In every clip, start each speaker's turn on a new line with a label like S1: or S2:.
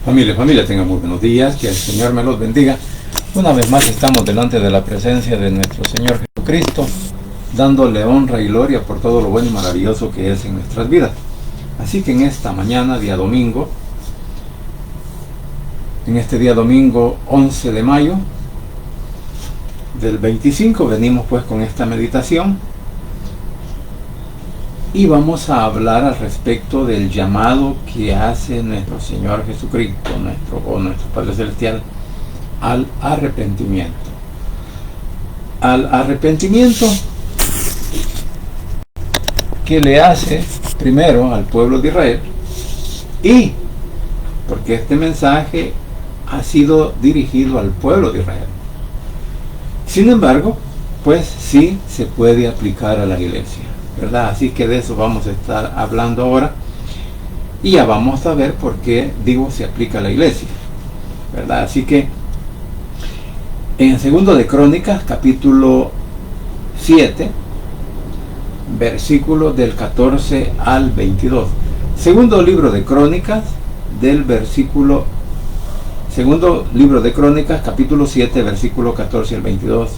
S1: Familia, tengan muy buenos días, que el Señor me los bendiga. Una vez más estamos delante de la presencia de nuestro Señor Jesucristo, dándole honra y gloria por todo lo bueno y maravilloso que es en nuestras vidas. Así que en esta mañana, día domingo, en este día domingo 11 de mayo del 25, venimos pues con esta meditación y vamos a hablar al respecto del llamado que hace nuestro Señor Jesucristo, nuestro Padre Celestial, al arrepentimiento. Al arrepentimiento que le hace primero al pueblo de Israel, y porque este mensaje ha sido dirigido al pueblo de Israel. Sin embargo, pues sí se puede aplicar a la iglesia, ¿verdad? Así que de eso vamos a estar hablando ahora, y ya vamos a ver por qué digo se aplica a la iglesia, ¿verdad? Así que en segundo de Crónicas, capítulo 7, versículos del 14 al 22. Segundo libro de Crónicas, segundo libro de Crónicas, capítulo 7, versículo 14 al 22.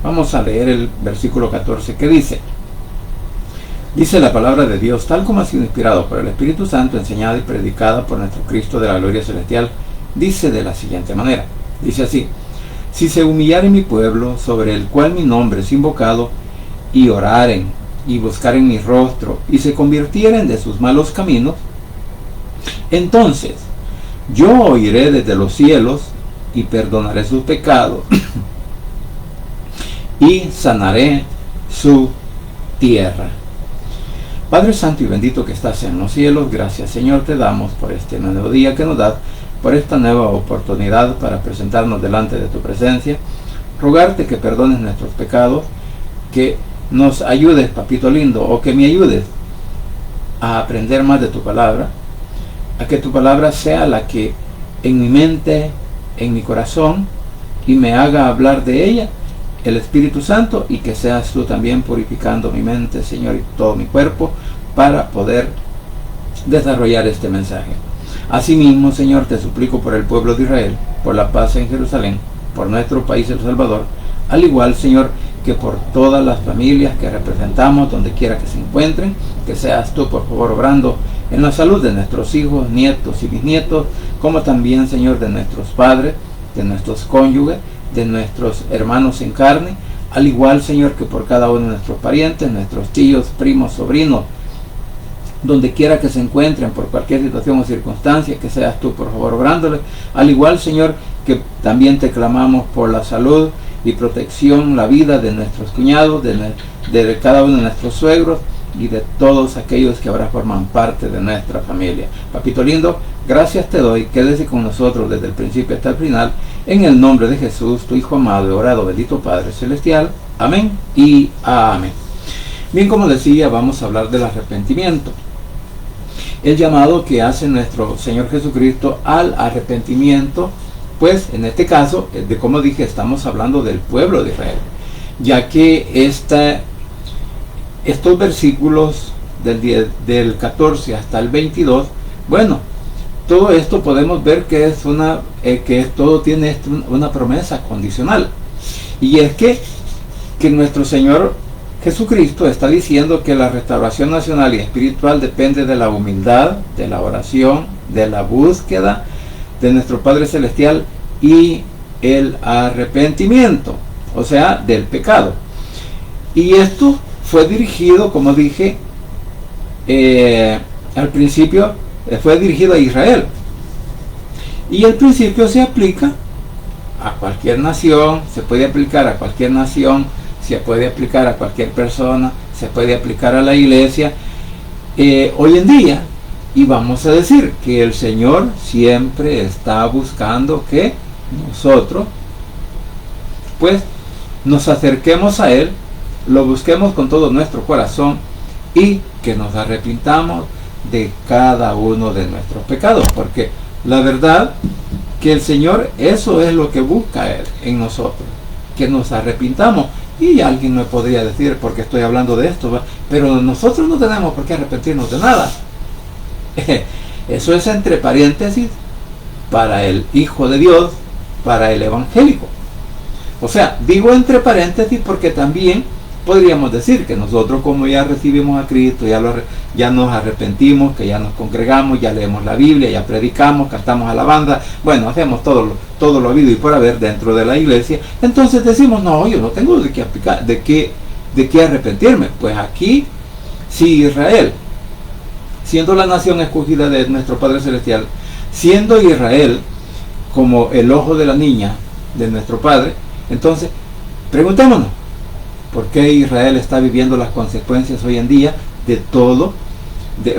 S1: Vamos a leer el versículo 14 que dice la palabra de Dios, tal como ha sido inspirado por el Espíritu Santo, enseñada y predicada por nuestro Cristo de la gloria celestial, dice de la siguiente manera, dice así: si se humillare mi pueblo, sobre el cual mi nombre es invocado, y oraren, y buscaren mi rostro, y se convirtieren de sus malos caminos, entonces yo oiré desde los cielos, y perdonaré sus pecados, y sanaré su tierra. Padre Santo y bendito que estás en los cielos, gracias Señor te damos por este nuevo día que nos das, por esta nueva oportunidad para presentarnos delante de tu presencia, rogarte que perdones nuestros pecados, que nos ayudes, papito lindo, o que me ayudes a aprender más de tu palabra, a que tu palabra sea la que en mi mente, en mi corazón, y me haga hablar de ella el Espíritu Santo, y que seas tú también purificando mi mente, Señor, y todo mi cuerpo, para poder desarrollar este mensaje. Asimismo, Señor, te suplico por el pueblo de Israel, por la paz en Jerusalén, por nuestro país El Salvador, al igual, Señor, que por todas las familias que representamos, donde quiera que se encuentren, que seas tú, por favor, obrando en la salud de nuestros hijos, nietos y bisnietos, como también, Señor, de nuestros padres, de nuestros cónyuges, de nuestros hermanos en carne, al igual, Señor, que por cada uno de nuestros parientes, nuestros tíos, primos, sobrinos, donde quiera que se encuentren, por cualquier situación o circunstancia, que seas tú, por favor, obrándoles. Al igual, Señor, que también te clamamos por la salud y protección, la vida de nuestros cuñados, de cada uno de nuestros suegros, y de todos aquellos que ahora forman parte de nuestra familia. Papito lindo, gracias te doy, quédese con nosotros desde el principio hasta el final, en el nombre de Jesús, tu Hijo amado y orado, bendito Padre Celestial. Amén y amén. Bien, como decía, vamos a hablar del arrepentimiento. El llamado que hace nuestro Señor Jesucristo al arrepentimiento, pues en este caso, como dije, estamos hablando del pueblo de Israel, ya que estos versículos del 14 hasta el 22, bueno, todo esto podemos ver que todo tiene una promesa condicional, y es que nuestro Señor Jesucristo está diciendo que la restauración nacional y espiritual depende de la humildad, de la oración, de la búsqueda de nuestro Padre Celestial y el arrepentimiento, o sea, del pecado. Y esto fue dirigido, como dije al principio, fue dirigido a Israel. Y el principio se aplica a cualquier nación, se puede aplicar a cualquier nación, se puede aplicar a cualquier persona, se puede aplicar a la iglesia hoy en día. Y vamos a decir que el Señor siempre está buscando que nosotros pues nos acerquemos a Él, lo busquemos con todo nuestro corazón, y que nos arrepintamos de cada uno de nuestros pecados, porque la verdad que el Señor, eso es lo que busca Él en nosotros, que nos arrepintamos. Y alguien me podría decir, porque estoy hablando de esto, ¿va? Pero nosotros no tenemos por qué arrepentirnos de nada. Eso es entre paréntesis para el Hijo de Dios, para el evangélico. O sea, digo entre paréntesis porque también podríamos decir que nosotros, como ya recibimos a Cristo, ya nos arrepentimos, que ya nos congregamos, ya leemos la Biblia, ya predicamos, cantamos alabanza, bueno, hacemos todo lo habido y por haber dentro de la iglesia, entonces decimos, no, yo no tengo de qué arrepentirme. Pues aquí, si Israel, siendo la nación escogida de nuestro Padre Celestial, siendo Israel como el ojo de la niña de nuestro Padre, entonces preguntémonos, ¿por qué Israel está viviendo las consecuencias hoy en día de todo?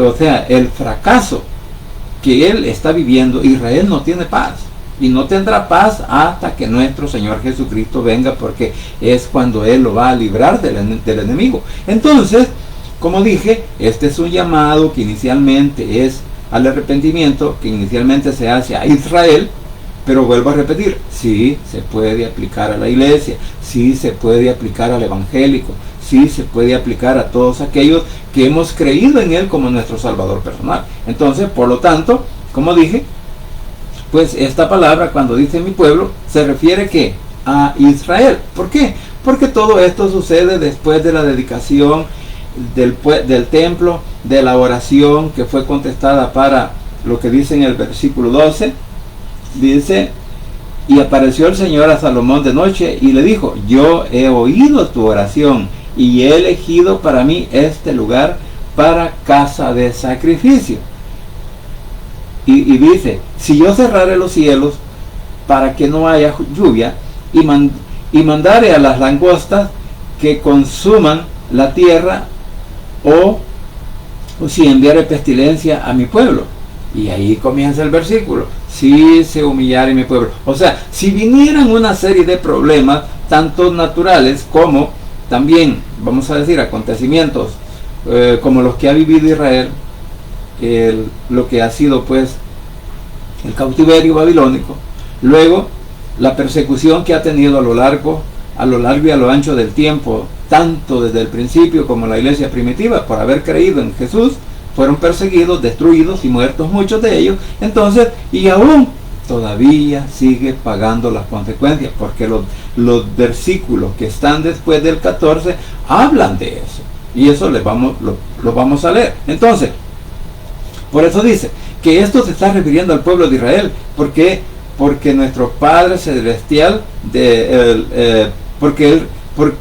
S1: O sea, el fracaso que él está viviendo. Israel no tiene paz y no tendrá paz hasta que nuestro Señor Jesucristo venga, porque es cuando Él lo va a librar del enemigo. Entonces, como dije, este es un llamado que inicialmente es al arrepentimiento, que inicialmente se hace a Israel. Pero vuelvo a repetir, sí se puede aplicar a la iglesia, sí se puede aplicar al evangélico, sí se puede aplicar a todos aquellos que hemos creído en Él como nuestro Salvador personal. Entonces, por lo tanto, como dije, pues esta palabra, cuando dice mi pueblo, se refiere ¿qué? A Israel. ¿Por qué? Porque todo esto sucede después de la dedicación del templo, de la oración que fue contestada para lo que dice en el versículo 12. Dice, y apareció el Señor a Salomón de noche y le dijo, yo he oído tu oración y he elegido para mí este lugar para casa de sacrificio. Y dice, si yo cerrare los cielos para que no haya lluvia y mandare a las langostas que consuman la tierra, o si enviare pestilencia a mi pueblo. Y ahí comienza el versículo, si se humillare mi pueblo. O sea, si vinieran una serie de problemas, tanto naturales como también, vamos a decir, acontecimientos como los que ha vivido Israel, lo que ha sido pues el cautiverio babilónico, luego la persecución que ha tenido a lo largo y a lo ancho del tiempo, tanto desde el principio como la iglesia primitiva, por haber creído en Jesús, fueron perseguidos, destruidos y muertos muchos de ellos. Entonces, y aún todavía sigue pagando las consecuencias, porque los versículos que están después del 14 hablan de eso, y eso lo vamos a leer. Entonces, por eso dice que esto se está refiriendo al pueblo de Israel, porque nuestro Padre Celestial, porque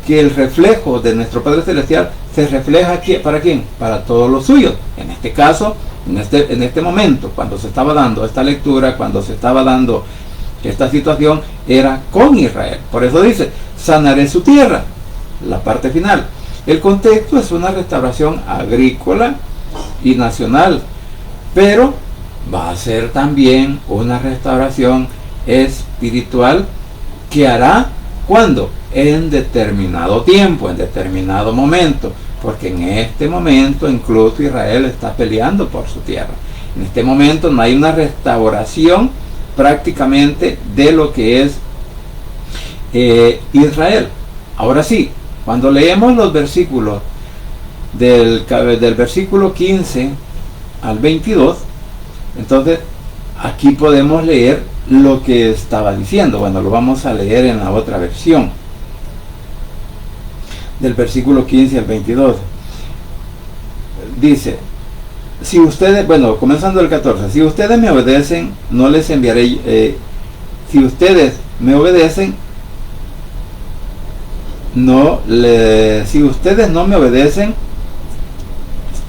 S1: el reflejo de nuestro Padre Celestial se refleja aquí, ¿para quién? Para todos los suyos. En este caso, en este momento, cuando se estaba dando esta lectura, cuando se estaba dando esta situación, era con Israel. Por eso dice, sanaré su tierra, la parte final. El contexto es una restauración agrícola y nacional, pero va a ser también una restauración espiritual que hará, ¿cuándo? En determinado tiempo, en determinado momento, porque en este momento incluso Israel está peleando por su tierra. En este momento no hay una restauración prácticamente de lo que es Israel. Ahora sí, cuando leemos los versículos del versículo 15 al 22, entonces aquí podemos leer lo que estaba diciendo. Bueno, lo vamos a leer en la otra versión, del versículo 15 al 22. Dice, si ustedes, bueno, comenzando el 14, si ustedes me obedecen, no les enviaré, si ustedes me obedecen, si ustedes no me obedecen,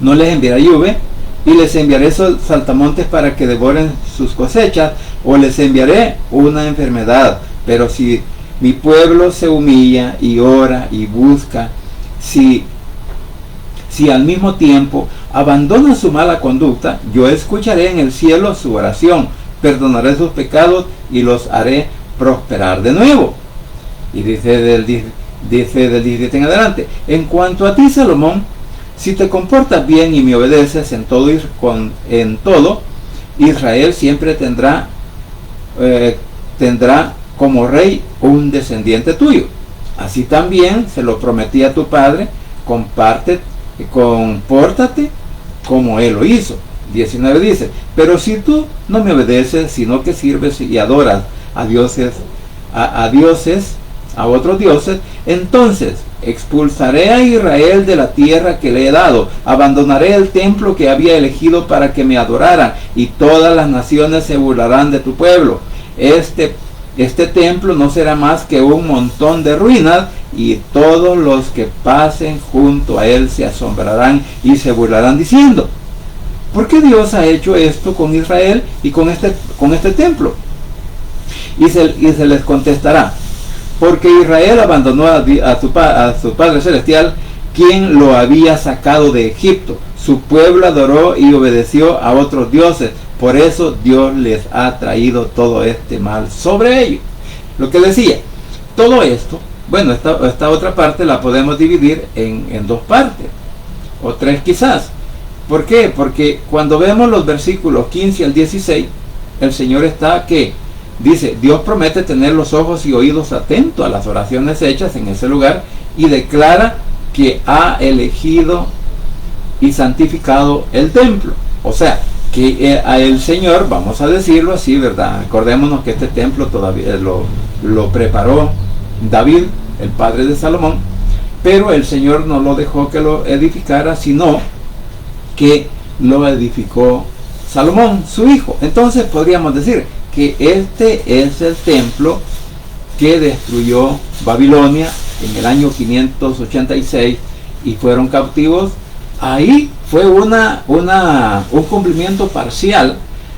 S1: no les enviaré lluvia, y les enviaré saltamontes para que devoren sus cosechas, o les enviaré una enfermedad. Pero si mi pueblo se humilla y ora y busca, si al mismo tiempo abandona su mala conducta, yo escucharé en el cielo su oración, perdonaré sus pecados y los haré prosperar de nuevo. Y dice del 17 en adelante, en cuanto a ti, Salomón, si te comportas bien y me obedeces en todo, Israel siempre tendrá como rey un descendiente tuyo. Así también se lo prometí a tu padre, compórtate como él lo hizo. 19 dice: pero si tú no me obedeces, sino que sirves y adoras a dioses, a otros dioses, entonces expulsaré a Israel de la tierra que le he dado, abandonaré el templo que había elegido para que me adoraran, y todas las naciones se burlarán de tu pueblo. Este templo no será más que un montón de ruinas, y todos los que pasen junto a él se asombrarán y se burlarán diciendo: ¿por qué Dios ha hecho esto con Israel y con este templo? Y se les contestará: porque Israel abandonó a su Padre Celestial, quien lo había sacado de Egipto. Su pueblo adoró y obedeció a otros dioses. Por eso Dios les ha traído todo este mal sobre ellos. Lo que decía, todo esto, bueno, esta otra parte la podemos dividir en dos partes, o tres quizás. ¿Por qué? Porque cuando vemos los versículos 15 al 16, el Señor está que dice: Dios promete tener los ojos y oídos atentos a las oraciones hechas en ese lugar, y declara que ha elegido y santificado el templo. O sea, que a el Señor, vamos a decirlo así, ¿verdad? Acordémonos que este templo todavía lo preparó David, el padre de Salomón, pero el Señor no lo dejó que lo edificara, sino que lo edificó Salomón, su hijo. Entonces podríamos decir que este es el templo que destruyó Babilonia en el año 586 y fueron cautivos. Ahí fue un cumplimiento parcial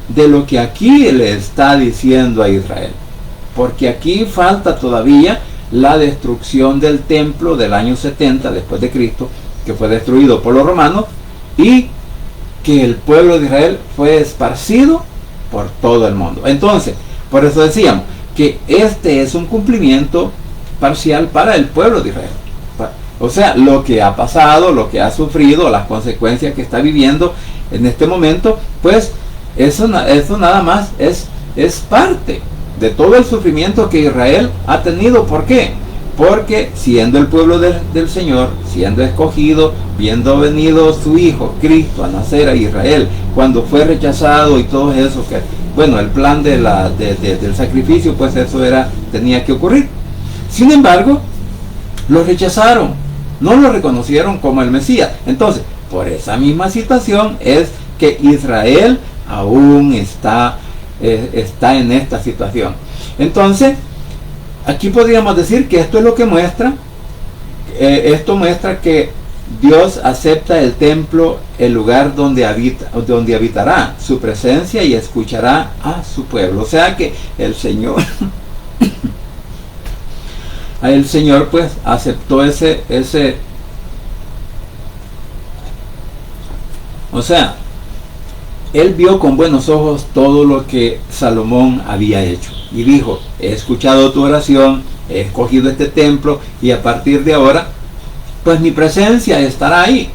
S1: de lo que aquí le está diciendo a Israel, porque aquí falta todavía la destrucción del templo del año 70 después de Cristo, que fue destruido por los romanos, y que el pueblo de Israel fue esparcido por todo el mundo. Entonces, por eso decíamos que este es un cumplimiento parcial para el pueblo de Israel. O sea, lo que ha pasado, lo que ha sufrido, las consecuencias que está viviendo en este momento, pues eso nada más es parte de todo el sufrimiento que Israel ha tenido. ¿Por qué? Porque siendo el pueblo del Señor, siendo escogido, viendo venido su Hijo Cristo a nacer a Israel, cuando fue rechazado y todo eso, que bueno, el plan del sacrificio, pues eso tenía que ocurrir. Sin embargo, lo rechazaron, no lo reconocieron como el Mesías. Entonces, por esa misma situación es que Israel aún está en esta situación. Entonces, aquí podríamos decir que esto es lo que muestra, esto muestra que Dios acepta el templo, el lugar donde habitará su presencia, y escuchará a su pueblo. O sea que el Señor el Señor pues aceptó ese o sea, él vio con buenos ojos todo lo que Salomón había hecho y dijo: he escuchado tu oración, he escogido este templo, y a partir de ahora pues mi presencia estará ahí.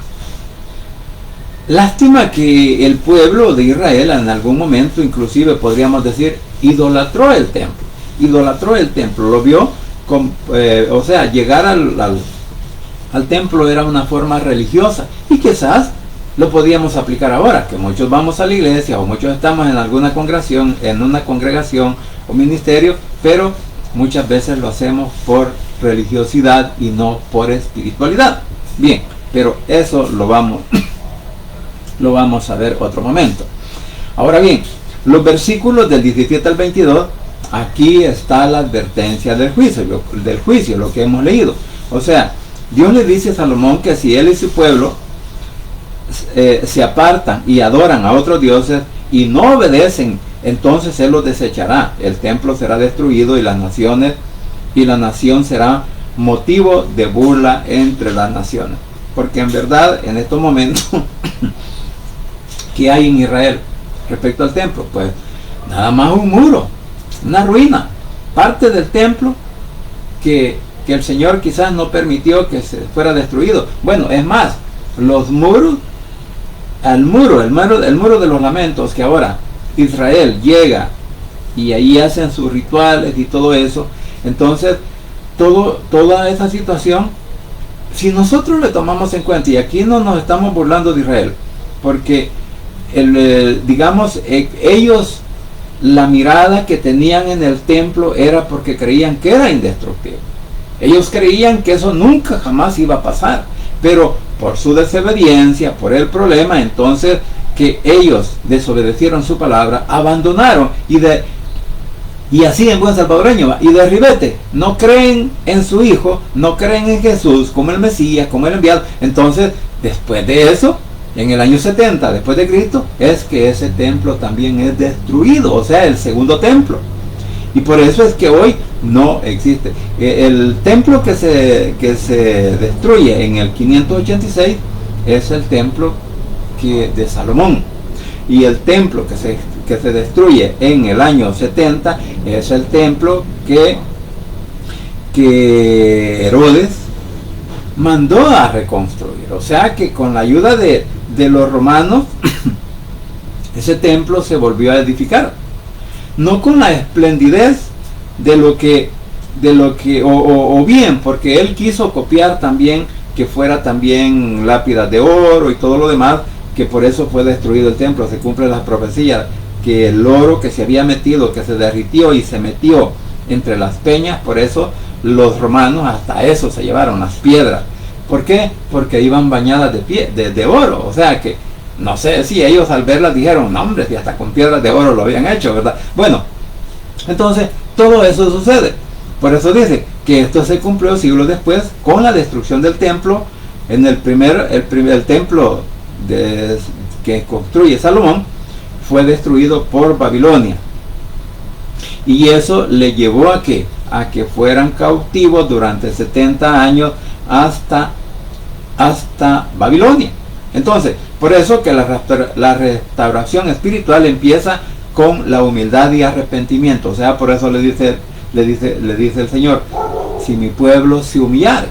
S1: Lástima que el pueblo de Israel en algún momento, inclusive podríamos decir, idolatró el templo, lo vio o sea, llegar al templo era una forma religiosa, y quizás lo podíamos aplicar ahora, que muchos vamos a la iglesia o muchos estamos en alguna congregación o ministerio, pero muchas veces lo hacemos por religiosidad y no por espiritualidad. Bien, pero eso lo vamos a ver otro momento. Ahora bien, los versículos del 17 al 22, aquí está la advertencia del juicio, lo que hemos leído. O sea, Dios le dice a Salomón que si él y su pueblo se apartan y adoran a otros dioses y no obedecen, entonces él los desechará. El templo será destruido y la nación será motivo de burla entre las naciones. Porque en verdad, en estos momentos, ¿qué hay en Israel respecto al templo? Pues nada más un muro, una ruina, parte del templo que el Señor quizás no permitió que se fuera destruido. Bueno, es más, los muros, el muro de los lamentos, que ahora Israel llega y ahí hacen sus rituales y todo eso. Entonces, toda esa situación, si nosotros le tomamos en cuenta, y aquí no nos estamos burlando de Israel, porque ellos, la mirada que tenían en el templo era porque creían que era indestructible. Ellos creían que eso nunca jamás iba a pasar, pero por su desobediencia, por el problema, entonces que ellos desobedecieron su palabra, abandonaron y así en buen salvadoreño, y de ribete, no creen en su Hijo, no creen en Jesús como el Mesías, como el enviado. Entonces, después de eso, en el año 70 después de Cristo, es que ese templo también es destruido, o sea, el segundo templo. Y por eso es que hoy no existe. El templo que se destruye en el 586 es el templo de Salomón. Y el templo que se destruye en el año 70 es el templo que Herodes mandó a reconstruir. O sea que con la ayuda de los romanos ese templo se volvió a edificar, no con la esplendidez o bien porque él quiso copiar también que fuera también lápidas de oro y todo lo demás, que por eso fue destruido el templo. Se cumple la profecía que el oro que se había metido, que se derritió y se metió entre las peñas, por eso los romanos hasta eso se llevaron, las piedras. ¿Por qué? Porque iban bañadas de oro. O sea que, no sé si ellos al verlas dijeron, no hombre, si hasta con piedras de oro lo habían hecho, ¿verdad? Bueno, entonces todo eso sucede. Por eso dice que esto se cumplió siglos después con la destrucción del templo. En el templo que construye Salomón fue destruido por Babilonia. Y eso le llevó a que fueran cautivos durante 70 años hasta Babilonia. Entonces, por eso que la restauración espiritual empieza con la humildad y arrepentimiento. O sea, por eso le dice el Señor, si mi pueblo se humillare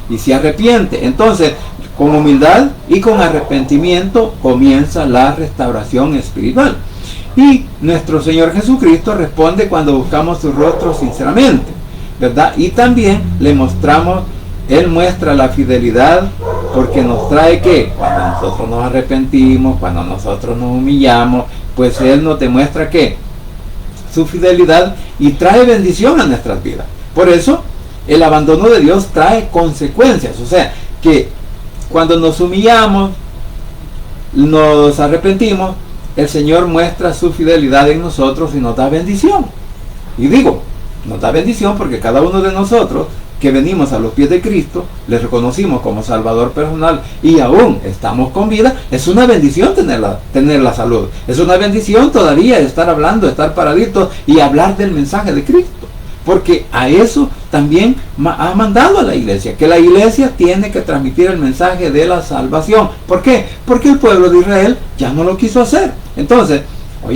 S1: y se arrepiente, entonces con humildad y con arrepentimiento comienza la restauración espiritual. Y nuestro Señor Jesucristo responde cuando buscamos su rostro sinceramente, ¿verdad? Y también le mostramos, Él muestra la fidelidad porque nos trae que cuando nosotros nos arrepentimos, cuando nosotros nos humillamos, pues Él nos demuestra que su fidelidad y trae bendición a nuestras vidas. Por eso el abandono de Dios trae consecuencias. O sea que cuando nos humillamos, nos arrepentimos, el Señor muestra su fidelidad en nosotros y nos da bendición. Y digo, nos da bendición porque cada uno de nosotros que venimos a los pies de Cristo, le reconocimos como Salvador personal y aún estamos con vida, es una bendición tener la salud. Es una bendición todavía estar hablando, estar paraditos y hablar del mensaje de Cristo. Porque a eso también ha mandado a la iglesia, que la iglesia tiene que transmitir el mensaje de la salvación. ¿Por qué? Porque el pueblo de Israel ya no lo quiso hacer. Entonces,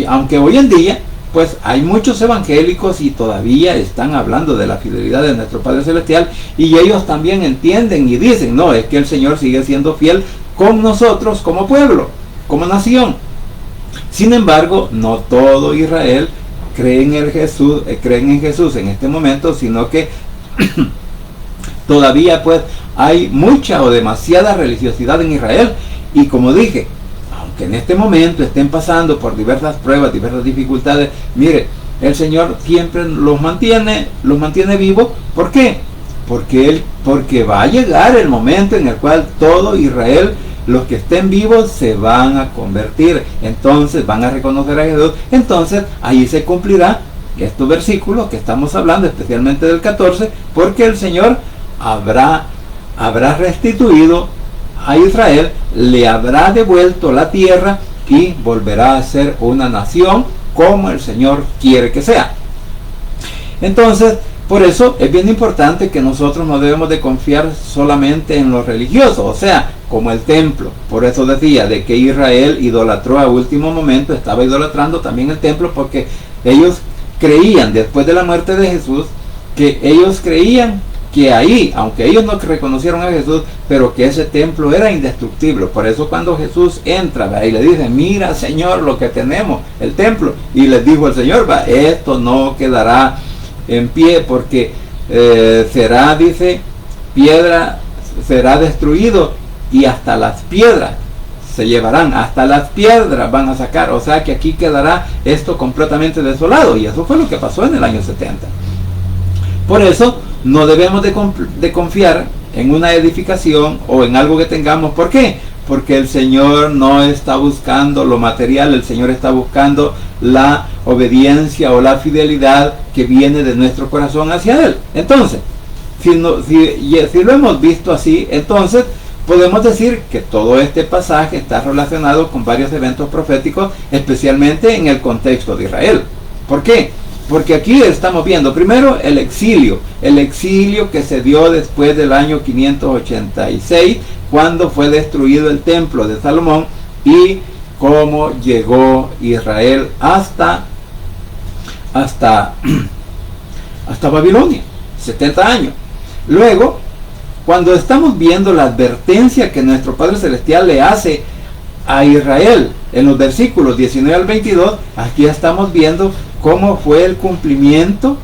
S1: aunque hoy en día pues hay muchos evangélicos y todavía están hablando de la fidelidad de nuestro Padre Celestial, y ellos también entienden y dicen, no, es que el Señor sigue siendo fiel con nosotros como pueblo, como nación. Sin embargo, no todo Israel creen en Jesús en este momento, sino que todavía pues hay mucha o demasiada religiosidad en Israel. Y como dije, aunque en este momento estén pasando por diversas pruebas, diversas dificultades, mire, el Señor siempre los mantiene vivos. ¿Por qué? Porque va a llegar el momento en el cual todo Israel, los que estén vivos, se van a convertir. Entonces van a reconocer a Jesús. Entonces ahí se cumplirá estos versículos que estamos hablando, especialmente del 14, porque el Señor habrá restituido a Israel, le habrá devuelto la tierra y volverá a ser una nación como el Señor quiere que sea. Entonces, por eso es bien importante que nosotros no debemos de confiar solamente en lo religioso, o sea, como el templo. Por eso decía de que Israel idolatró a último momento, estaba idolatrando también el templo, porque ellos creían, después de la muerte de Jesús, que ellos creían que ahí, aunque ellos no reconocieron a Jesús, pero que ese templo era indestructible. Por eso cuando Jesús entra y le dice, mira Señor lo que tenemos, el templo, y les dijo el Señor, esto no quedará en pie, porque será, dice, piedra, será destruido y hasta las piedras se llevarán, hasta las piedras van a sacar, o sea que aquí quedará esto completamente desolado, y eso fue lo que pasó en el año 70. Por eso no debemos de confiar en una edificación o en algo que tengamos. ¿Por qué? Porque el Señor no está buscando lo material, el Señor está buscando la obediencia o la fidelidad que viene de nuestro corazón hacia Él. Entonces, si lo hemos visto así, entonces podemos decir que todo este pasaje está relacionado con varios eventos proféticos, especialmente en el contexto de Israel. ¿Por qué? Porque aquí estamos viendo primero el exilio que se dio después del año 586, cuando fue destruido el templo de Salomón, y cómo llegó Israel hasta Babilonia, 70 años. Luego, cuando estamos viendo la advertencia que nuestro Padre Celestial le hace a Israel en los versículos 19 al 22, aquí estamos viendo cómo fue el cumplimiento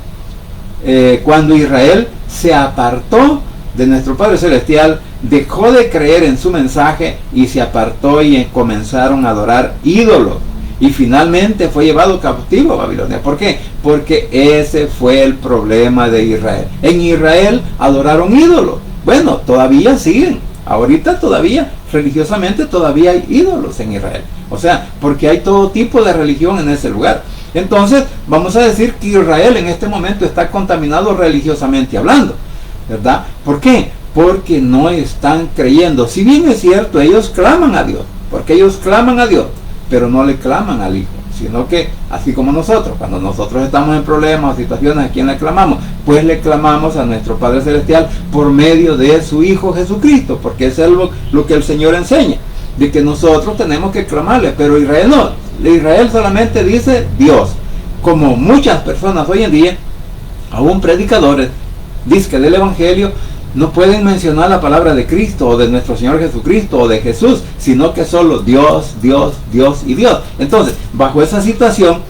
S1: cuando Israel se apartó de nuestro Padre Celestial, dejó de creer en su mensaje y se apartó y comenzaron a adorar ídolos. Y finalmente fue llevado cautivo a Babilonia. ¿Por qué? Porque ese fue el problema de Israel. En Israel adoraron ídolos. Bueno, todavía siguen. Ahorita todavía, religiosamente, todavía hay ídolos en Israel. O sea, porque hay todo tipo de religión en ese lugar. Entonces, vamos a decir que Israel en este momento está contaminado religiosamente hablando, ¿verdad? ¿Por qué? Porque no están creyendo. Si bien es cierto, ellos claman a Dios, porque ellos claman a Dios, pero no le claman al Hijo, sino que, así como nosotros, cuando nosotros estamos en problemas o situaciones, ¿a quién le clamamos? Pues le clamamos a nuestro Padre Celestial por medio de su Hijo Jesucristo, porque eso es lo que el Señor enseña, de que nosotros tenemos que clamarle, pero Israel no. Israel solamente dice Dios, como muchas personas hoy en día, aún predicadores, dicen del Evangelio, no pueden mencionar la palabra de Cristo o de nuestro Señor Jesucristo o de Jesús, sino que solo Dios, Dios, Dios y Dios. Entonces, bajo esa situación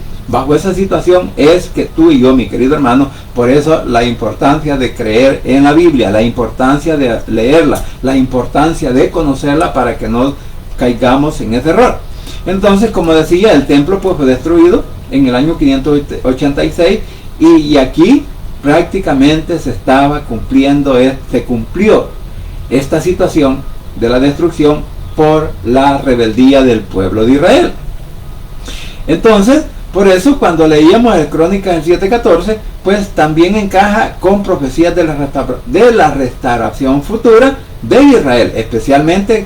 S1: es que tú y yo, mi querido hermano, por eso la importancia de creer en la Biblia, la importancia de leerla, la importancia de conocerla para que no caigamos en ese error. Entonces, como decía, el templo pues fue destruido en el año 586 y aquí prácticamente se cumplió esta situación de la destrucción por la rebeldía del pueblo de Israel. Entonces, por eso cuando leíamos el Crónicas en 7:14, pues también encaja con profecías de la restauración futura de Israel, especialmente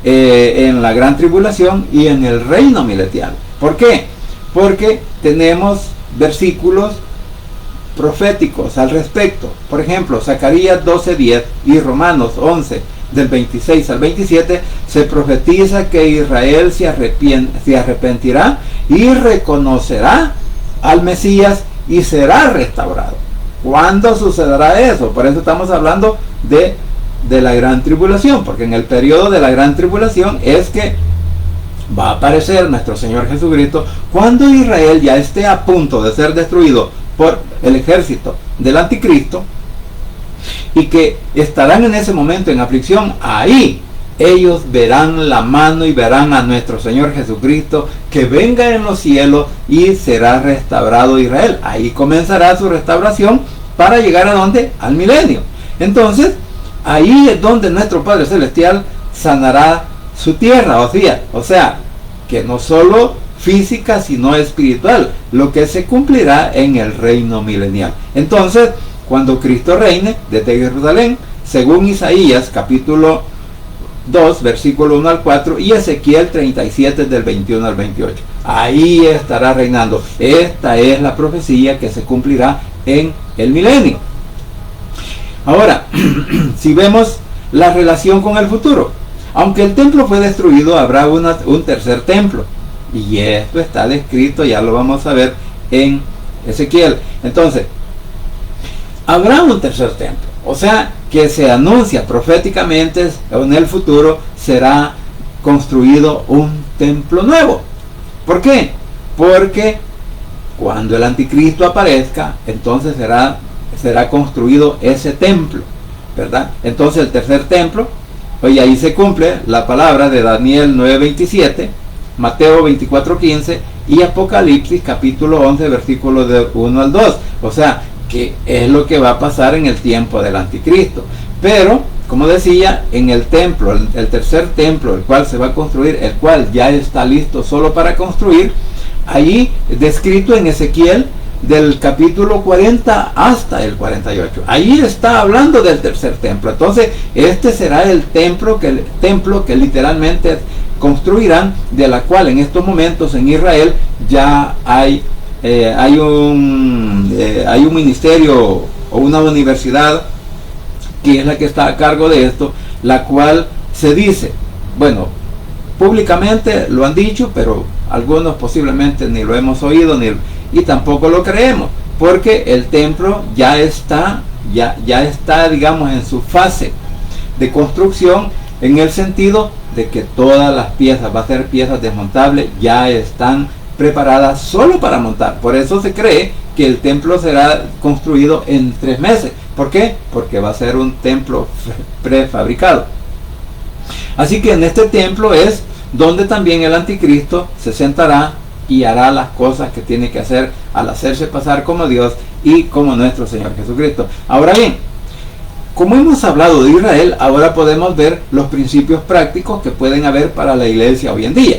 S1: en la gran tribulación y en el reino milenial. ¿Por qué? Porque tenemos versículos proféticos al respecto. Por ejemplo, Zacarías 12:10 y Romanos 11 del 26 al 27 se profetiza que Israel se arrepentirá y reconocerá al Mesías y será restaurado. ¿Cuándo sucederá eso? Por eso estamos hablando de la gran tribulación, porque en el periodo de la gran tribulación es que va a aparecer nuestro Señor Jesucristo, cuando Israel ya esté a punto de ser destruido por el ejército del anticristo, y que estarán en ese momento en aflicción. Ahí ellos verán la mano y verán a nuestro Señor Jesucristo que venga en los cielos y será restaurado Israel. Ahí comenzará su restauración para llegar a ¿dónde? Al milenio. Entonces, ahí es donde nuestro Padre Celestial sanará su tierra, o sea, que no solo física sino espiritual, lo que se cumplirá en el reino milenial. Entonces, cuando Cristo reine desde Jerusalén, según Isaías capítulo 2, versículo 1 al 4 y Ezequiel 37 del 21 al 28, ahí estará reinando. Esta es la profecía que se cumplirá en el milenio. Ahora, si vemos la relación con el futuro, aunque el templo fue destruido, habrá un tercer templo. Y esto está descrito, ya lo vamos a ver en Ezequiel. Entonces, habrá un tercer templo. O sea, que se anuncia proféticamente en el futuro será construido un templo nuevo. ¿Por qué? Porque cuando el anticristo aparezca, entonces será construido ese templo, ¿verdad? Entonces el tercer templo Oye, ahí se cumple la palabra de Daniel 9:27, Mateo 24:15 y Apocalipsis capítulo 11, versículos de 1 al 2. O sea, que es lo que va a pasar en el tiempo del anticristo. Pero, como decía, en el templo, el tercer templo, el cual se va a construir, el cual ya está listo solo para construir, allí descrito en Ezequiel del capítulo 40 hasta el 48. Ahí está hablando del tercer templo. Entonces, este será el templo que literalmente construirán, de la cual en estos momentos en Israel ya hay un ministerio o una universidad que es la que está a cargo de esto, la cual se dice, bueno, públicamente lo han dicho, pero algunos posiblemente ni lo hemos oído y tampoco lo creemos, porque el templo ya está, digamos, en su fase de construcción, en el sentido de que todas las piezas, va a ser piezas desmontables, ya están preparadas solo para montar. Por eso se cree que el templo será construido en 3 meses. ¿Por qué? Porque va a ser un templo prefabricado. Así que en este templo es donde también el anticristo se sentará y hará las cosas que tiene que hacer al hacerse pasar como Dios y como nuestro Señor Jesucristo. Ahora bien, como hemos hablado de Israel, ahora podemos ver los principios prácticos que pueden haber para la iglesia hoy en día,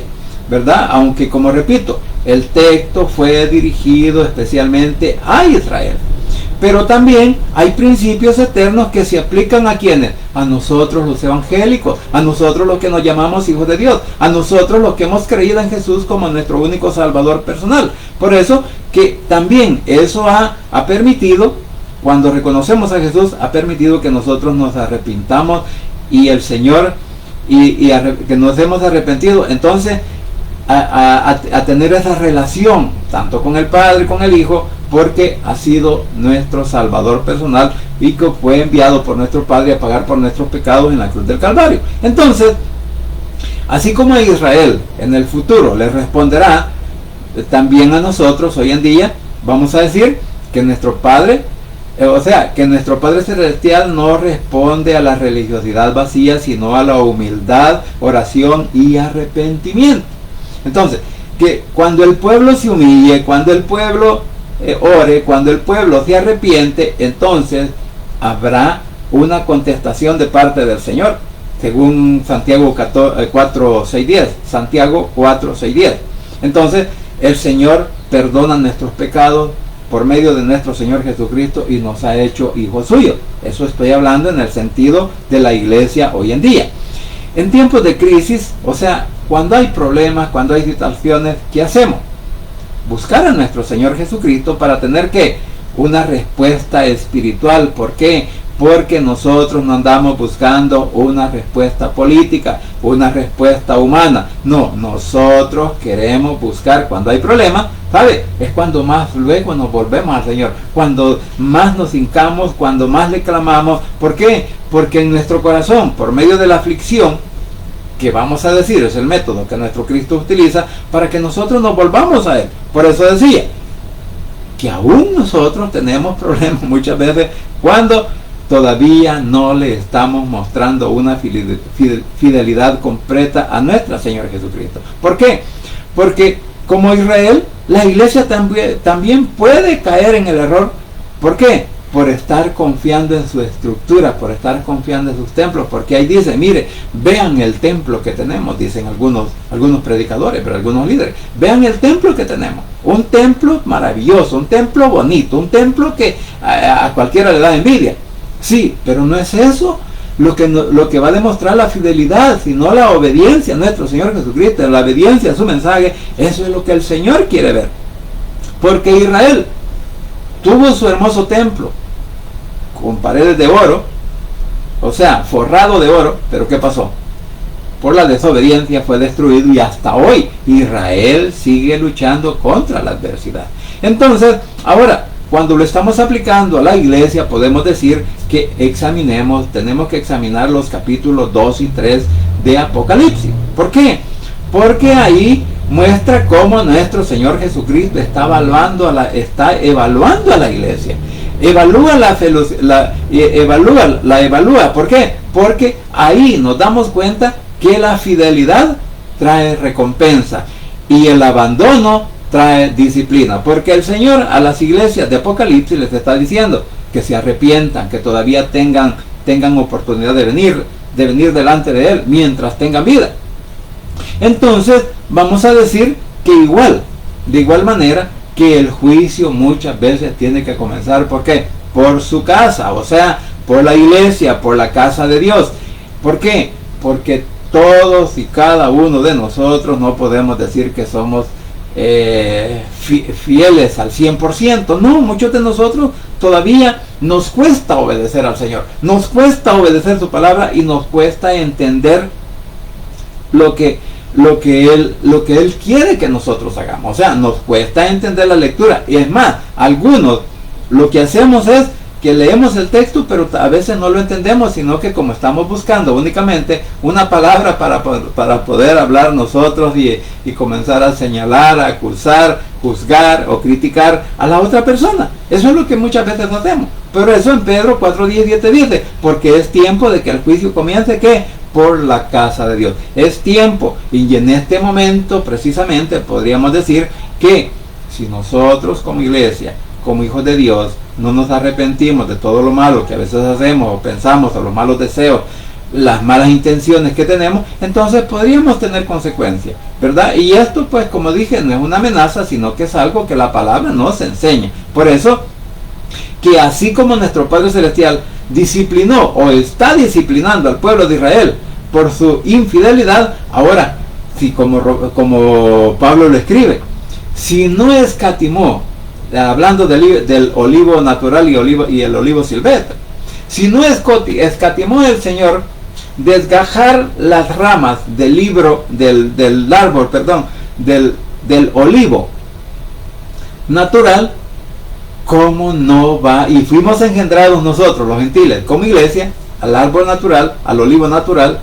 S1: ¿verdad? Aunque, como repito, el texto fue dirigido especialmente a Israel. Pero también hay principios eternos que se aplican a quienes, a nosotros los evangélicos, a nosotros los que nos llamamos hijos de Dios, a nosotros los que hemos creído en Jesús como nuestro único Salvador personal. Por eso que también eso ha permitido, cuando reconocemos a Jesús, ha permitido que nosotros nos arrepintamos y el Señor, que nos hemos arrepentido, entonces a tener esa relación tanto con el Padre, con el Hijo, porque ha sido nuestro Salvador personal y que fue enviado por nuestro Padre a pagar por nuestros pecados en la cruz del Calvario. Entonces, así como a Israel en el futuro le responderá, también a nosotros hoy en día vamos a decir que nuestro Padre, que nuestro Padre Celestial no responde a la religiosidad vacía, sino a la humildad, oración y arrepentimiento. Entonces, que cuando el pueblo se humille, cuando el pueblo ore, cuando el pueblo se arrepiente, entonces habrá una contestación de parte del Señor, según Santiago 4:6-10. Santiago 4:6-10. Entonces, el Señor perdona nuestros pecados por medio de nuestro Señor Jesucristo y nos ha hecho hijos suyos. Eso estoy hablando en el sentido de la iglesia hoy en día. En tiempos de crisis, o sea, cuando hay problemas, cuando hay situaciones, ¿qué hacemos? Buscar a nuestro Señor Jesucristo para tener ¿qué? Una respuesta espiritual. ¿Por qué? Porque nosotros no andamos buscando una respuesta política, una respuesta humana. No, nosotros queremos buscar cuando hay problemas, ¿sabe? Es cuando más luego nos volvemos al Señor, cuando más nos hincamos, cuando más le clamamos. ¿Por qué? Porque en nuestro corazón, por medio de la aflicción, que vamos a decir es el método que nuestro Cristo utiliza para que nosotros nos volvamos a Él. Por eso decía que aún nosotros tenemos problemas muchas veces cuando todavía no le estamos mostrando una fidelidad completa a nuestro Señor Jesucristo. ¿Por qué? Porque como Israel, la iglesia también puede caer en el error. ¿Por qué? Por estar confiando en su estructura, por estar confiando en sus templos, porque ahí dice, mire, vean el templo que tenemos, dicen algunos predicadores, pero algunos líderes, vean el templo que tenemos, un templo maravilloso, un templo bonito, un templo que a cualquiera le da envidia. Sí, pero no es eso lo que va a demostrar la fidelidad, sino la obediencia a nuestro Señor Jesucristo, la obediencia a su mensaje. Eso es lo que el Señor quiere ver, porque Israel tuvo su hermoso templo con paredes de oro, o sea, forrado de oro, pero ¿qué pasó? Por la desobediencia fue destruido y hasta hoy Israel sigue luchando contra la adversidad. Entonces, ahora, cuando lo estamos aplicando a la iglesia, podemos decir que tenemos que examinar los capítulos 2 y 3 de Apocalipsis. ¿Por qué? Porque ahí muestra cómo nuestro Señor Jesucristo está evaluando a la iglesia. evalúa evalúa. ¿Por qué? Porque ahí nos damos cuenta que la fidelidad trae recompensa y el abandono trae disciplina, porque el Señor a las iglesias de Apocalipsis les está diciendo que se arrepientan, que todavía tengan oportunidad de venir delante de Él mientras tengan vida. Entonces vamos a decir que de igual manera, que el juicio muchas veces tiene que comenzar, ¿por qué? Por su casa, o sea, por la iglesia, por la casa de Dios. ¿Por qué? Porque todos y cada uno de nosotros no podemos decir que somos fieles al 100%. No, muchos de nosotros todavía nos cuesta obedecer al Señor, nos cuesta obedecer su palabra y nos cuesta entender lo que Él quiere que nosotros hagamos. O sea, nos cuesta entender la lectura. Y es más, algunos lo que hacemos es que leemos el texto, pero a veces no lo entendemos, sino que como estamos buscando únicamente una palabra para poder hablar nosotros y comenzar a señalar, a acusar, juzgar o criticar a la otra persona. Eso es lo que muchas veces hacemos. Pero eso en Pedro 4:17 dice, porque es tiempo de que el juicio comience, ¿qué? Por la casa de Dios. Es tiempo. Y en este momento precisamente podríamos decir que si nosotros como iglesia, como hijos de Dios, no nos arrepentimos de todo lo malo que a veces hacemos o pensamos, o los malos deseos, las malas intenciones que tenemos, entonces podríamos tener consecuencias, ¿verdad? Y esto, pues, como dije, no es una amenaza, sino que es algo que la palabra nos enseña. Por eso, que así como nuestro Padre Celestial disciplinó o está disciplinando al pueblo de Israel por su infidelidad, ahora, si como Pablo lo escribe, si no escatimó, hablando del olivo natural y el olivo silvestre, si no escatimó el Señor desgajar las ramas del árbol, del olivo natural, ¿cómo no va? Y fuimos engendrados nosotros, los gentiles, como iglesia, al árbol natural, al olivo natural.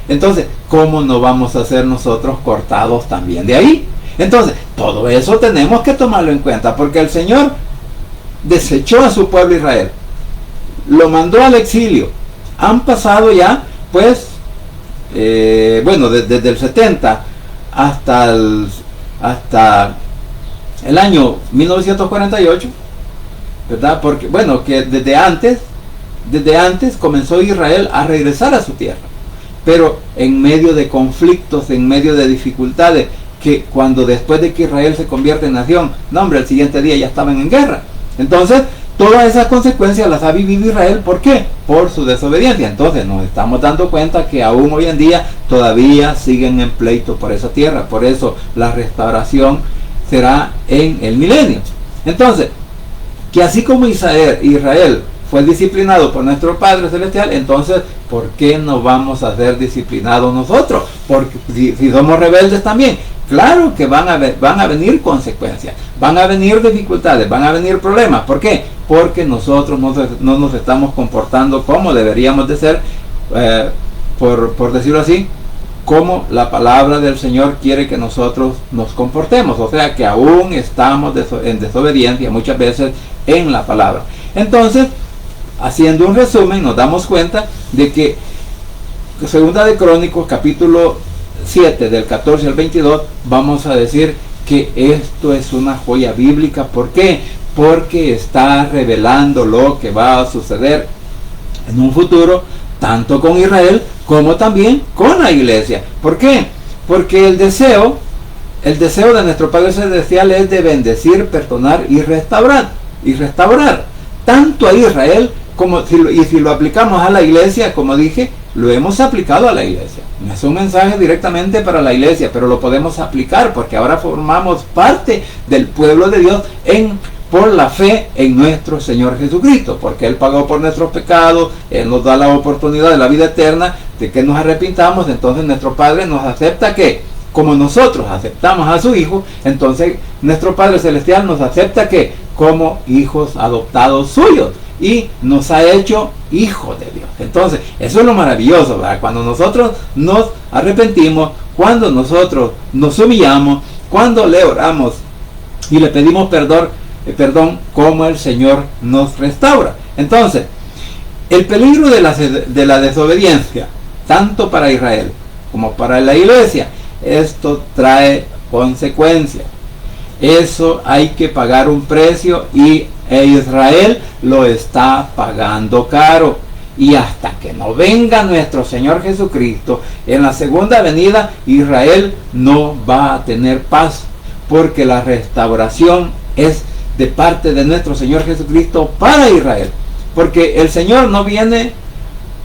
S1: Entonces, ¿cómo no vamos a ser nosotros cortados también de ahí? Entonces, todo eso tenemos que tomarlo en cuenta, porque el Señor desechó a su pueblo Israel, lo mandó al exilio. Han pasado ya, pues, desde el 70 hasta el año 1948, ¿verdad? Porque, que desde antes comenzó Israel a regresar a su tierra, pero en medio de conflictos, en medio de dificultades, que cuando después de que Israel se convierte en nación, el siguiente día ya estaban en guerra. Entonces, todas esas consecuencias las ha vivido Israel. ¿Por qué? Por su desobediencia. Entonces, nos estamos dando cuenta que aún hoy en día todavía siguen en pleito por esa tierra. Por eso, la restauración será en el milenio. Entonces, que así como Israel fue disciplinado por nuestro Padre Celestial, entonces, ¿por qué no vamos a ser disciplinados nosotros? Porque si somos rebeldes también, claro que van a venir consecuencias, van a venir dificultades, van a venir problemas. ¿Por qué? Porque nosotros no nos estamos comportando como deberíamos de ser, por decirlo así, como la palabra del Señor quiere que nosotros nos comportemos. O sea que aún estamos en desobediencia muchas veces en la palabra. Entonces, haciendo un resumen, nos damos cuenta de que Segunda de Crónicos, capítulo 7, del 14 al 22, vamos a decir que esto es una joya bíblica. ¿Por qué? Porque está revelando lo que va a suceder en un futuro, tanto con Israel como también con la iglesia. ¿Por qué? Porque el deseo de nuestro Padre Celestial es de bendecir, perdonar y restaurar. Tanto a Israel como si lo aplicamos a la iglesia, como dije, lo hemos aplicado a la iglesia. No es un mensaje directamente para la iglesia, pero lo podemos aplicar porque ahora formamos parte del pueblo de Dios por la fe en nuestro Señor Jesucristo, porque Él pagó por nuestros pecados, Él nos da la oportunidad de la vida eterna, de que nos arrepintamos. Entonces nuestro Padre nos acepta que, como nosotros aceptamos a su Hijo, entonces nuestro Padre Celestial nos acepta que como hijos adoptados suyos, y nos ha hecho hijos de Dios. Entonces, eso es lo maravilloso, ¿verdad? Cuando nosotros nos arrepentimos, cuando nosotros nos humillamos, cuando le oramos y le pedimos perdón cómo el Señor nos restaura. Entonces, el peligro de la desobediencia, tanto para Israel como para la iglesia, esto trae consecuencias. Eso hay que pagar un precio y Israel lo está pagando caro. Y hasta que no venga nuestro Señor Jesucristo en la segunda venida, Israel no va a tener paz, porque la restauración es de parte de nuestro Señor Jesucristo para Israel. Porque el Señor no viene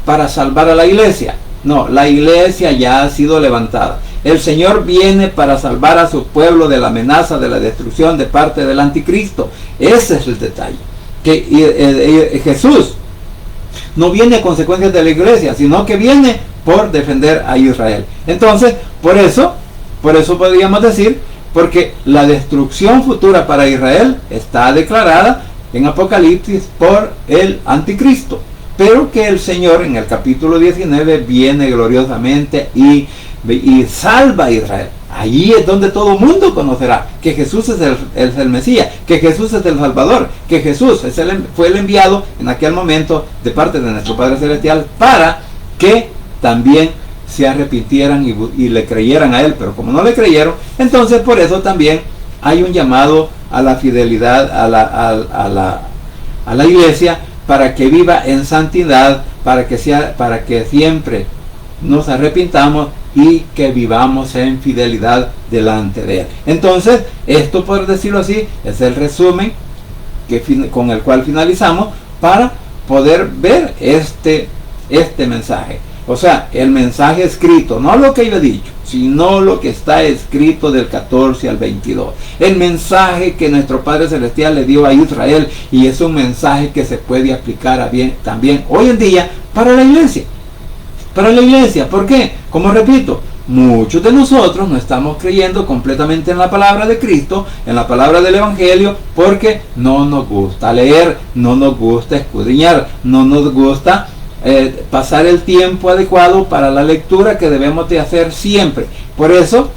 S1: para salvar a la iglesia. No, la iglesia ya ha sido levantada. El Señor viene para salvar a su pueblo de la amenaza de la destrucción de parte del anticristo. Ese es el detalle. Que Jesús no viene a consecuencias de la iglesia, sino que viene por defender a Israel. Entonces, por eso podríamos decir, porque la destrucción futura para Israel está declarada en Apocalipsis por el anticristo, pero que el Señor en el capítulo 19 viene gloriosamente y salva a Israel. Ahí es donde todo el mundo conocerá que Jesús es el Mesías, que Jesús es el Salvador, que Jesús fue el enviado en aquel momento de parte de nuestro Padre Celestial para que también se arrepintieran y le creyeran a Él. Pero como no le creyeron, entonces por eso también hay un llamado a la fidelidad a la iglesia, para que viva en santidad, para que siempre nos arrepintamos y que vivamos en fidelidad delante de Él. Entonces, esto, por decirlo así, es el resumen con el cual finalizamos para poder ver este mensaje. O sea, el mensaje escrito, no lo que yo he dicho, sino lo que está escrito del 14 al 22. El mensaje que nuestro Padre Celestial le dio a Israel, y es un mensaje que se puede aplicar también hoy en día para la iglesia. Para la iglesia, ¿por qué? Como repito, muchos de nosotros no estamos creyendo completamente en la palabra de Cristo, en la palabra del Evangelio, porque no nos gusta leer, no nos gusta escudriñar, no nos gusta pasar el tiempo adecuado para la lectura que debemos de hacer siempre. Por eso,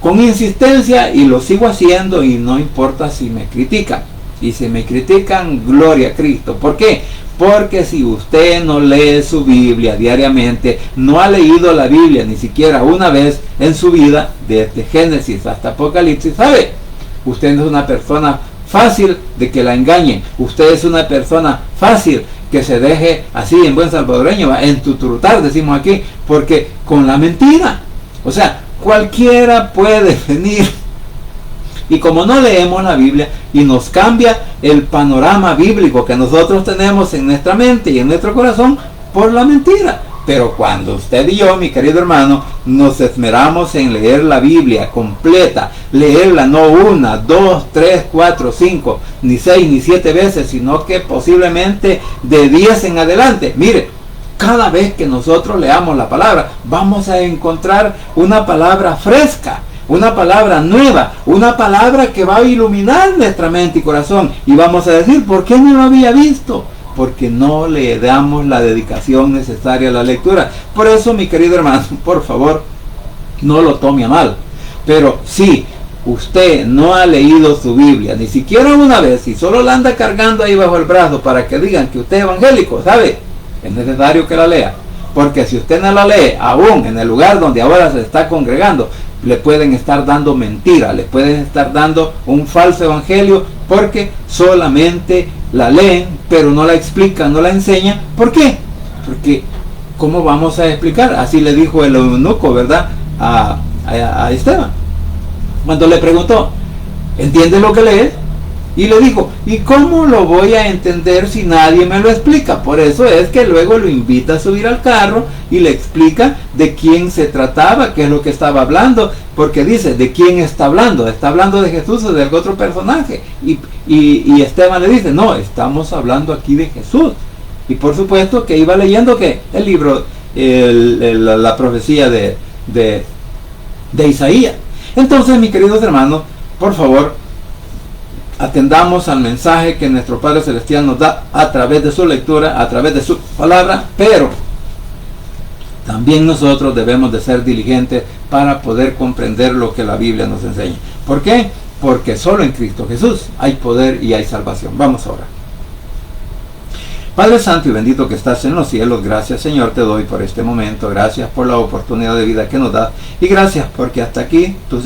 S1: con insistencia, y lo sigo haciendo, y no importa si me critican. Y si me critican, gloria a Cristo. ¿Por qué? Porque si usted no lee su Biblia diariamente, no ha leído la Biblia ni siquiera una vez en su vida, desde Génesis hasta Apocalipsis, ¿sabe? Usted no es una persona fácil de que la engañen. Usted es una persona fácil que se deje, así en buen salvadoreño, entutrutar, decimos aquí, porque con la mentira. O sea, cualquiera puede venir, y como no leemos la Biblia y nos cambia el panorama bíblico que nosotros tenemos en nuestra mente y en nuestro corazón por la mentira. Pero cuando usted y yo, mi querido hermano, nos esmeramos en leer la Biblia completa, leerla no 1, 2, 3, 4, 5, ni 6, ni 7 veces, sino que posiblemente de 10 en adelante. Mire, cada vez que nosotros leamos la palabra, vamos a encontrar una palabra fresca, una palabra nueva, una palabra que va a iluminar nuestra mente y corazón. Y vamos a decir, ¿por qué no lo había visto? Porque no le damos la dedicación necesaria a la lectura. Por eso, mi querido hermano, por favor, no lo tome a mal. Pero si usted no ha leído su Biblia, ni siquiera una vez, y solo la anda cargando ahí bajo el brazo para que digan que usted es evangélico, ¿sabe? Es necesario que la lea. Porque si usted no la lee, aún en el lugar donde ahora se está congregando, le pueden estar dando mentira, le pueden estar dando un falso evangelio, porque solamente la leen, pero no la explican, no la enseñan. ¿Por qué? Porque, ¿cómo vamos a explicar? Así le dijo el eunuco, ¿verdad? A Esteban. Cuando le preguntó, ¿entiendes lo que lees? Y le dijo, ¿y cómo lo voy a entender si nadie me lo explica? Por eso es que luego lo invita a subir al carro y le explica de quién se trataba, qué es lo que estaba hablando, porque dice, ¿de quién está hablando? ¿Está hablando de Jesús o de otro personaje? Y Esteban le dice, no, estamos hablando aquí de Jesús. Y por supuesto que iba leyendo que el libro, la profecía de Isaías. Entonces, mis queridos hermanos, por favor, atendamos al mensaje que nuestro Padre Celestial nos da a través de su lectura, a través de su palabra, pero también nosotros debemos de ser diligentes para poder comprender lo que la Biblia nos enseña. ¿Por qué? porque solo en Cristo Jesús hay poder y hay salvación. Vamos ahora. Padre Santo y bendito que estás en los cielos, gracias Señor te doy por este momento, gracias por la oportunidad de vida que nos das y gracias porque hasta aquí tú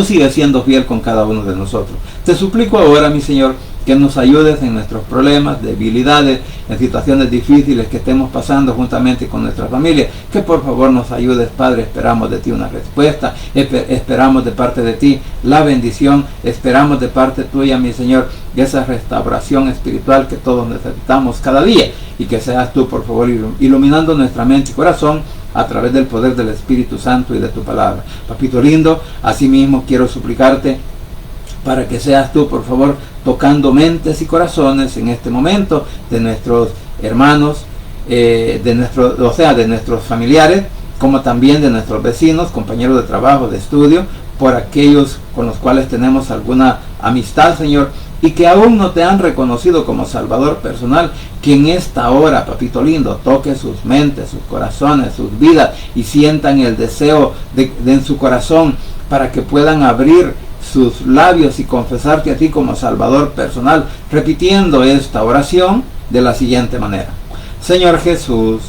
S1: sigues siendo fiel con cada uno de nosotros. Te suplico ahora, mi Señor, que nos ayudes en nuestros problemas, debilidades, en situaciones difíciles que estemos pasando juntamente con nuestra familia. Que por favor nos ayudes, Padre. Esperamos de ti una respuesta, esperamos de parte de ti la bendición, esperamos de parte tuya, mi Señor, esa restauración espiritual que todos necesitamos cada día, y que seas tú, por favor, iluminando nuestra mente y corazón a través del poder del Espíritu Santo y de tu palabra. Papito lindo, asimismo quiero suplicarte para que seas tú, por favor, tocando mentes y corazones en este momento de nuestros hermanos, de nuestros familiares, como también de nuestros vecinos, compañeros de trabajo, de estudio, por aquellos con los cuales tenemos alguna amistad, Señor, y que aún no te han reconocido como Salvador personal, que en esta hora, papito lindo, toque sus mentes, sus corazones, sus vidas, y sientan el deseo en su corazón para que puedan abrir sus labios y confesarte a ti como Salvador personal, repitiendo esta oración de la siguiente manera. Señor Jesús,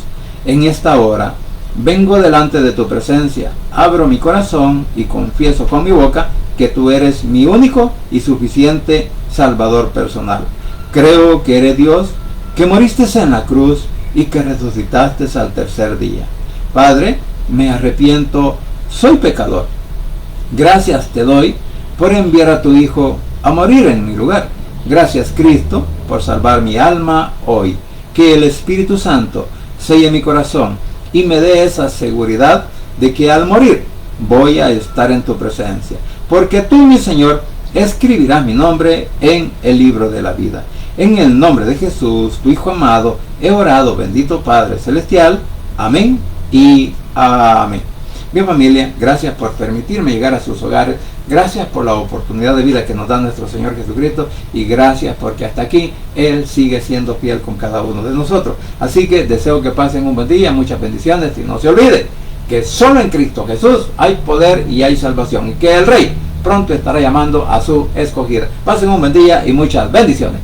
S1: en esta hora vengo delante de tu presencia, abro mi corazón y confieso con mi boca que tú eres mi único y suficiente Salvador personal. Creo que eres Dios, que moriste en la cruz y que resucitaste al tercer día. Padre, me arrepiento, soy pecador. Gracias te doy por enviar a tu Hijo a morir en mi lugar. Gracias, Cristo, por salvar mi alma hoy. Que el Espíritu Santo selle mi corazón y me dé esa seguridad de que al morir voy a estar en tu presencia. Porque tú, mi Señor, escribirás mi nombre en el libro de la vida. En el nombre de Jesús, tu Hijo amado, he orado, bendito Padre Celestial. Amén y amén. Bien, familia, gracias por permitirme llegar a sus hogares, gracias por la oportunidad de vida que nos da nuestro Señor Jesucristo, y gracias porque hasta aquí Él sigue siendo fiel con cada uno de nosotros. Así que deseo que pasen un buen día, muchas bendiciones, y no se olviden que solo en Cristo Jesús hay poder y hay salvación, y que el Rey pronto estará llamando a su escogida. Pasen un buen día y muchas bendiciones.